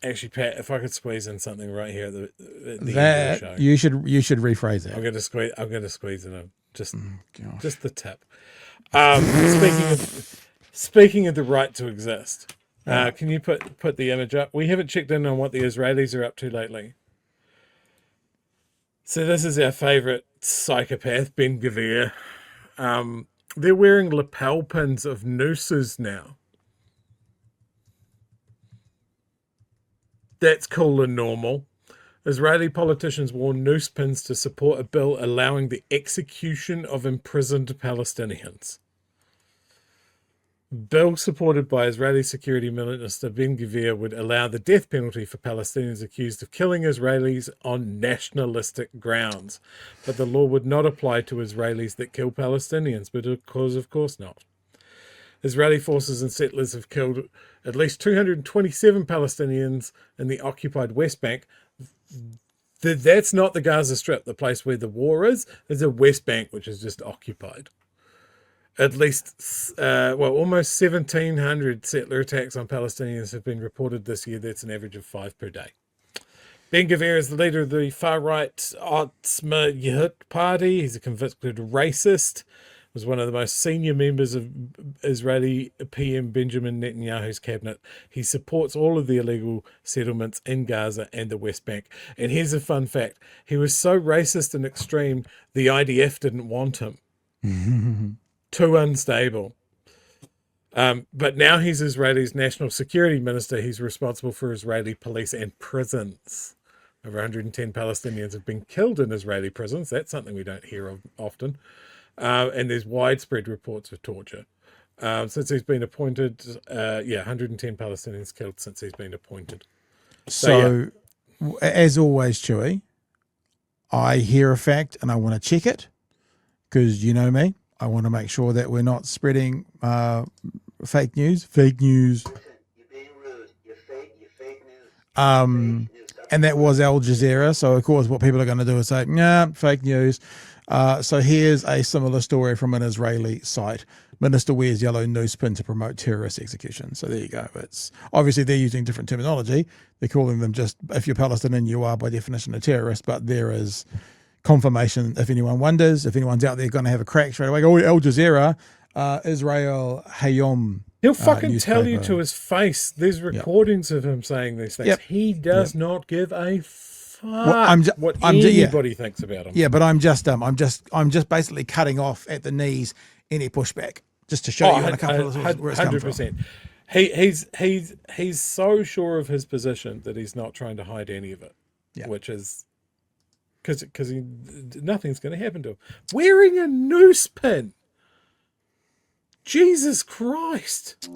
Actually, Pat, if I could squeeze in something right here at the end of the show, you should rephrase that. I'm gonna squeeze it in. Gosh. Just the tip. Speaking of the right to exist, can you put the image up? We haven't checked in on what the Israelis are up to lately. So this is our favorite psychopath, Ben Gvir. They're wearing lapel pins of nooses now. That's cool and normal. Israeli politicians wore noose pins to support a bill allowing the execution of imprisoned Palestinians. Bill supported by Israeli Security Minister Ben Gvir would allow the death penalty for Palestinians accused of killing Israelis on nationalistic grounds. But the law would not apply to Israelis that kill Palestinians, because of course not. Israeli forces and settlers have killed at least 227 Palestinians in the occupied West Bank. That's not the Gaza Strip, the place where the war is. There's a West Bank, which is just occupied. At least, almost 1,700 settler attacks on Palestinians have been reported this year. That's an average of 5 per day. Ben Gvir is the leader of the far-right Otzma Yehut party. He's a convicted racist. Was one of the most senior members of Israeli PM Benjamin Netanyahu's cabinet. He supports all of the illegal settlements in Gaza and the West Bank. And here's a fun fact. He was so racist and extreme, the IDF didn't want him. Too unstable. But now he's Israeli's national security minister. He's responsible for Israeli police and prisons. Over 110 Palestinians have been killed in Israeli prisons. That's something we don't hear of often. And there's widespread reports of torture. Since he's been appointed, 110 Palestinians killed since he's been appointed. So as always, Chewy, I hear a fact and I want to check it because you know me. I want to make sure that we're not spreading fake news. Fake news. You're being rude. You're fake news. And that was Al Jazeera. So, of course, what people are going to do is say, nah, fake news. So here's a similar story from an Israeli site. Minister wears yellow noose pin to promote terrorist execution. So there you go. It's obviously they're using different terminology. They're calling them just, if you're Palestinian, you are by definition a terrorist, but there is confirmation, if anyone wonders, if anyone's out there going to have a crack straight away, go, Al Jazeera, Israel Hayom. He'll fucking tell you to his face. There's recordings of him saying these things. Yep. He does not give a fuck what anybody thinks about him. Yeah, but I'm just basically cutting off at the knees any pushback, just to show you on a couple of where it's coming from. 100%. He's so sure of his position that he's not trying to hide any of it, which is because nothing's going to happen to him. Wearing a noose pin. Jesus Christ.